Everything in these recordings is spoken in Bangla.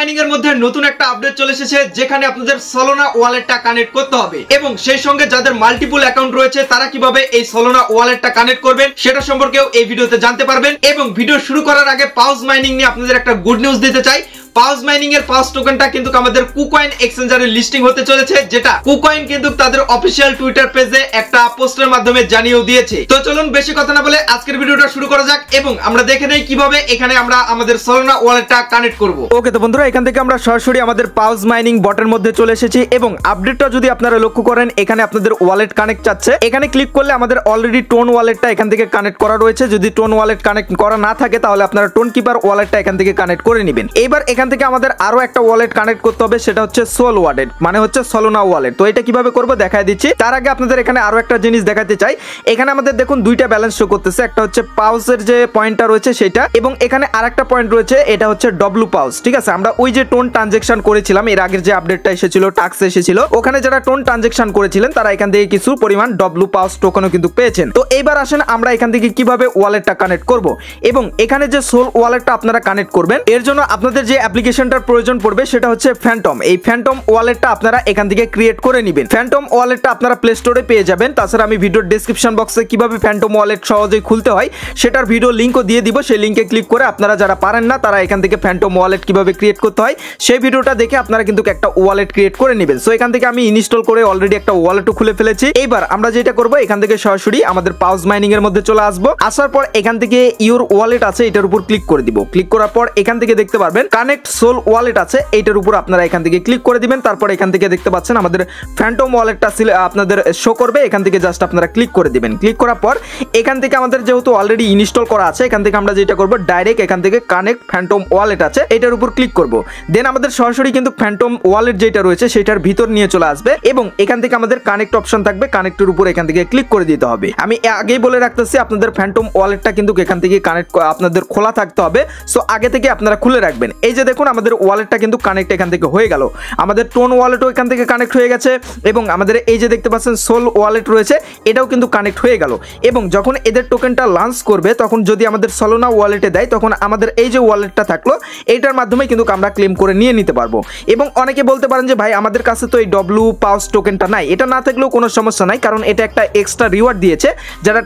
মাইনিং এর মধ্যে নতুন একটা আপডেট চলে এসেছে যেখানে আপনাদের সলোনা ওয়ালেটটা কানেক্ট করতে হবে এবং সেই সঙ্গে যাদের মাল্টিপল অ্যাকাউন্ট রয়েছে তারা কিভাবে এই সলোনা ওয়ালেটটা কানেক্ট করবেন সেটা সম্পর্কেও এই ভিডিওতে জানতে পারবেন। এবং ভিডিও শুরু করার আগে পাউজ মাইনিং নিয়ে আপনাদের একটা গুড নিউজ দিতে চাই। পাউজ মাইনিং এর পাউজ টোকেনটা কিন্তু আমাদের কুকয়েন এক্সচেঞ্জারে লিস্টিং হতে চলেছে, যেটা কুকয়েন কিন্তু তাদের অফিশিয়াল টুইটার পেজে একটা পোস্টের মাধ্যমে জানিয়েও দিয়েছে। তো চলুন বেশি কথা না বলে আজকের ভিডিওটা শুরু করা যাক এবং আমরা দেখে নেই কিভাবে এখানে আমরা আমাদের সলোনা ওয়ালেটটা কানেক্ট করব। ওকে, তো বন্ধুরা এখান থেকে আমরা সরাসরি আমাদের পাউজ মাইনিং বটের মধ্যে চলে এসেছি এবং আপডেটটা যদি আপনারা লক্ষ্য করেন এখানে আপনাদের ওয়ালেট কানেক্ট চাচ্ছে। এখানে ক্লিক করলে আমাদের অলরেডি টোন ওয়ালেটটা এখান থেকে কানেক্ট করা রয়েছে। যদি টোন ওয়ালেট কানেক্ট করা না থাকে তাহলে আপনারা টোন কিপার ওয়ালেটটা এখান থেকে কানেক্ট করে নেবেন। এবার এখান থেকে আমাদের আরো একটা ওয়ালেট কানেক্ট করতে হবে, সেটা হচ্ছে সোল ওয়ালেট, মানে হচ্ছে সলোনা ওয়ালেট। তো এটা কিভাবে করব দেখাই দিচ্ছি। তার আগে আপনাদের এখানে আরো একটা জিনিস দেখাতে চাই। এখানে আমাদের দেখুন দুইটা ব্যালেন্স শো করতেছে, একটা হচ্ছে পাউজের যে পয়েন্টটা রয়েছে সেটা, এবং এখানে আরেকটা পয়েন্ট রয়েছে এটা হচ্ছে ডব্লু পাউজ। ঠিক আছে, আমরা ওই যে টোন ট্রানজেকশন করেছিলাম এর আগের যে আপডেটটা এসেছিল, টাস্ক এসেছিল, ওখানে যারা টোন ট্রানজেকশন করেছিলেন তারা এখান থেকে কিছু পরিমাণ ডব্লু পাউজ টোকেনও কিন্তু পেয়েছেন। তো এইবার আসেন আমরা এখান থেকে কিভাবে ওয়ালেটটা কানেক্ট করব এবং এখানে যে সোল ওয়ালেটটা আপনারা কানেক্ট করবেন এর জন্য আপনাদের যে অ্যাপ্লিকেশনটার প্রয়োজন পড়বে সেটা হচ্ছে ফ্যান্টম। এই ফ্যান্টম ওয়ালেটটা আপনারা এখান থেকে ক্রিয়েট করে নেবেন। ফ্যান্টম ওয়ালেটটা আপনারা প্লে স্টোরে পেয়ে যাবেন। তাছাড়া আমি ভিডিওর ডেসক্রিপশন বক্সে কিভাবে ফ্যান্টম ওয়ালেট সহজেই খুলতে হয় সেটার ভিডিও লিঙ্কও দিয়ে দিব। সেই লিঙ্কে ক্লিক করে আপনারা যারা পারেন না তারা এখান থেকে ফ্যান্টম ওয়ালেট কিভাবে ক্রিয়েট করতে হয় সেই ভিডিওটা দেখে আপনারা কিন্তু একটা ওয়ালেট ক্রিয়েট করে নেবেন। সো এখান থেকে আমি ইনস্টল করে অলরেডি একটা ওয়ালেটও খুলে ফেলেছি। এইবার আমরা যেটা করব এখান থেকে সরাসরি আমাদের পাউজ মাইনিং এর মধ্যে চলে আসবো। আসার পর এখান থেকে ইউর ওয়ালেট আছে এটার উপর ক্লিক করে দিব। ক্লিক করার পর এখান থেকে দেখতে পারবেন কানেক্ট সোল ওয়ালেট আছে, এইটার উপর আপনারা এখান থেকে ক্লিক করে দিবেন। তারপর এখান থেকে দেখতে পাচ্ছেন আমাদের ফ্যান্টম ওয়ালেটটা আপনাদের শো করবে, এখান থেকে জাস্ট আপনারা ক্লিক করে দিবেন। ক্লিক করার পর এখান থেকে আমাদের যেহেতু অলরেডি ইনস্টল করা আছে এখান থেকে আমরা যেটা করব ডাইরেক্ট এখান থেকে কানেক্ট ফ্যান্টম ওয়ালেট আছে এটার উপর ক্লিক করব। দেন আমাদের সরাসরি কিন্তু ফ্যান্টম ওয়ালেট যেটা রয়েছে সেটার ভিতর নিয়ে চলে আসবে এবং এখান থেকে আমাদের কানেক্ট অপশন থাকবে, কানেক্টের উপর এখান থেকে ক্লিক করে দিতে হবে। আমি আগেই বলে রাখতেছি আপনাদের ফ্যান্টম ওয়ালেটটা কিন্তু এখান থেকে কানেক্ট আপনাদের খোলা থাকতে হবে। সো আগে থেকে আপনারা খুলে রাখবেন। এই যে দেখুন আমাদের ওয়ালেটটা কিন্তু কানেক্ট এখান থেকে হয়ে গেল। আমাদের টোন ওয়ালেটও এখান থেকে কানেক্ট হয়ে গেছে এবং আমাদের এই যে দেখতে পাচ্ছেন সোল ওয়ালেট রয়েছে এটাও কিন্তু কানেক্ট হয়ে গেল। এবং যখন এদের টোকেনটা লঞ্চ করবে তখন যদি আমাদের সলোনা ওয়ালেটে দেয় তখন আমাদের এই যে ওয়ালেটটা থাকলো এইটার মাধ্যমে কিন্তু আমরা ক্লেম করে নিয়ে নিতে পারবো। এবং অনেকে বলতে পারেন যে ভাই আমাদের কাছে তো এই ডব্লু পাউজ টোকেনটা নাই। এটা না থাকলেও কোনো সমস্যা নাই, কারণ এটা একটা এক্সট্রা রিওয়ার্ড দিয়েছে যারা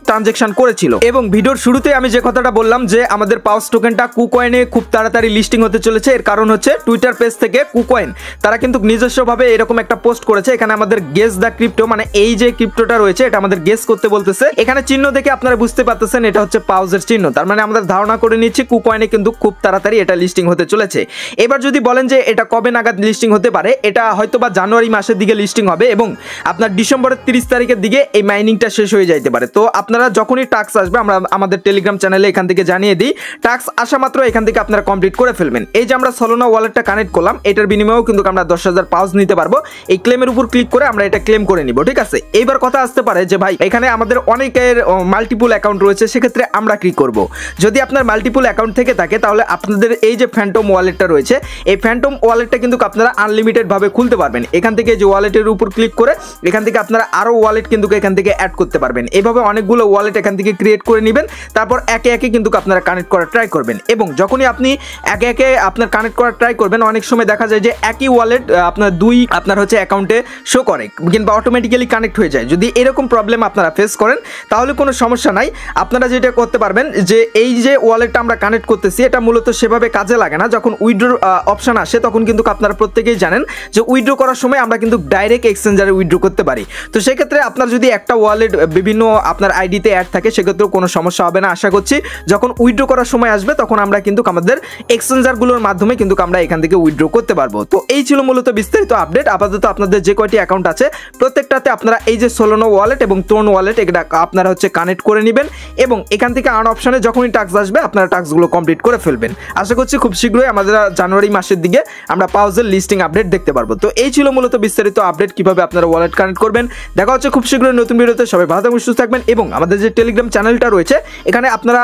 ট্রানজেকশন করেছিল। এবং ভিডিওর শুরুতে আমি যে কথাটা বললাম যে আমাদের পাউজ টোকেনটা কুকয়েনে খুব তাড়াতাড়ি লিস্টিং হতে চলেছে, এর কারণ হচ্ছে টুইটার পেজ থেকে কুকয়েন তারা কিন্তু নিজস্বভাবে এরকম একটা পোস্ট করেছে। এখানে আমাদের গেস দ্য ক্রিপ্টো, মানে এই যে ক্রিপ্টোটা রয়েছে এটা আমাদের গেস করতে বলতেছে। এখানে চিহ্ন দেখে আপনারা বুঝতে পারতেছেন এটা হচ্ছে পাউজের চিহ্ন, তার মানে আমাদের ধারণা করে নিচ্ছি কুকয়েনে কিন্তু খুব তাড়াতাড়ি এটা লিস্টিং হতে চলেছে। এবার যদি বলেন যে এটা কবে নাগাদ লিস্টিং হতে পারে, এটা হয়তো বা জানুয়ারি মাসের দিকে লিস্টিং হবে এবং আপনার ডিসেম্বরের 30 তারিখের দিকে এই মাইনিংটা শেষ হয়ে যাইতে পারে। তো আপনারা যখনই টাস্ক আসবে আমরা আমাদের টেলিগ্রাম চ্যানেলে এখান থেকে জানিয়ে দিই, টাস্ক আসা মাত্র এখান থেকে আপনারা কমপ্লিট করে ফেলবেন। এই যে আমরা সলোনা ওয়ালেটটা কানেক্ট করলাম এটার বিনিময়েও কিন্তু আমরা 10,000 পাউজ নিতে পারবো। এই ক্লেমের উপর ক্লিক করে আমরা এটা ক্লেম করে নিব। ঠিক আছে, এইবার কথা আসতে পারে যে ভাই এখানে আমাদের অনেকের মাল্টিপল অ্যাকাউন্ট রয়েছে, সেক্ষেত্রে আমরা কি করব? যদি আপনার মাল্টিপল অ্যাকাউন্ট থেকে থাকে তাহলে আপনাদের এই যে ফ্যান্টম ওয়ালেটটা রয়েছে এই ফ্যান্টম ওয়ালেটটা কিন্তু আপনারা আনলিমিটেড ভাবে খুলতে পারবেন। এখান থেকে যে ওয়ালেটের উপর ক্লিক করে এখান থেকে আপনারা আরো ওয়ালেট কিন্তু এখান থেকে অ্যাড করতে পারবেন। এইভাবে অনেকগুলো ওয়ালেট এখান থেকে ক্রিয়েট করে নেবেন, তারপর একে একে কিন্তু আপনারা কানেক্ট করার ট্রাই করবেন। এবং যখনই আপনি একে একে আপনার কানেক্ট করার ট্রাই করবেন অনেক সময় দেখা যায় যে একই ওয়ালেট আপনার দুই আপনার হচ্ছে অ্যাকাউন্টে শো করে কিংবা অটোমেটিক্যালি কানেক্ট হয়ে যায়। যদি এরকম প্রবলেম আপনারা ফেস করেন তাহলে কোনো সমস্যা নাই, আপনারা যেটা করতে পারবেন যে এই যে ওয়ালেটটা আমরা কানেক্ট করতেছি এটা মূলত সেভাবে কাজে লাগে না। যখন উইথড্র অপশন আসে তখন কিন্তু আপনারা প্রত্যেকেই জানেন যে উইথড্র করার সময় আমরা কিন্তু ডাইরেক্ট এক্সচেঞ্জারে উইথড্র করতে পারি। তো সেক্ষেত্রে আপনার যদি একটা ওয়ালেট বিভিন্ন আপনার আইডিতে অ্যাড থাকে সেক্ষেত্রেও কোনো সমস্যা হবে না আশা করছি। যখন উইথড্র করার সময় আসবে তখন আমরা কিন্তু আমাদের এক্সচেঞ্জারগুলোর মাধ্যমে কিন্তু আমরা এখান থেকে উইথড্র করতে পারবো। তো এই ছিল মূলত বিস্তারিত আপডেট। আপাতত আপনাদের যে কয়টি অ্যাকাউন্ট আছে প্রত্যেকটাতে আপনারা এই যে সলোনা ওয়ালেট এবং টোন ওয়ালেট এটা আপনারা হচ্ছে কানেক্ট করে নেবেন এবং এখান থেকে আর্ন অপশনে যখনই টাস্ক আসবে আপনারা টাস্কগুলো কমপ্লিট করে ফেলবেন। আশা করছি খুব শীঘ্রই আমাদের জানুয়ারি মাসের দিকে আমরা পাউজের লিস্টিং আপডেট দেখতে পারবো। তো এই ছিল মূলত বিস্তারিত আপডেট কিভাবে আপনারা ওয়ালেট কানেক্ট করবেন। দেখা হচ্ছে খুব শীঘ্রই নতুন ভিডিওতে। সবাই ভালো থাকবেন, সুস্থ থাকবেন এবং আমাদের যে টেলিগ্রাম চ্যানেলটা রয়েছে এখানে আপনারা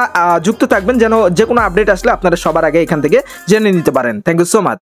যুক্ত থাকবেন যেন যে কোনো আপডেট আসলে আপনারা সবার আগে এখান থেকে জেনে নিতে পারেন। Thank you so much.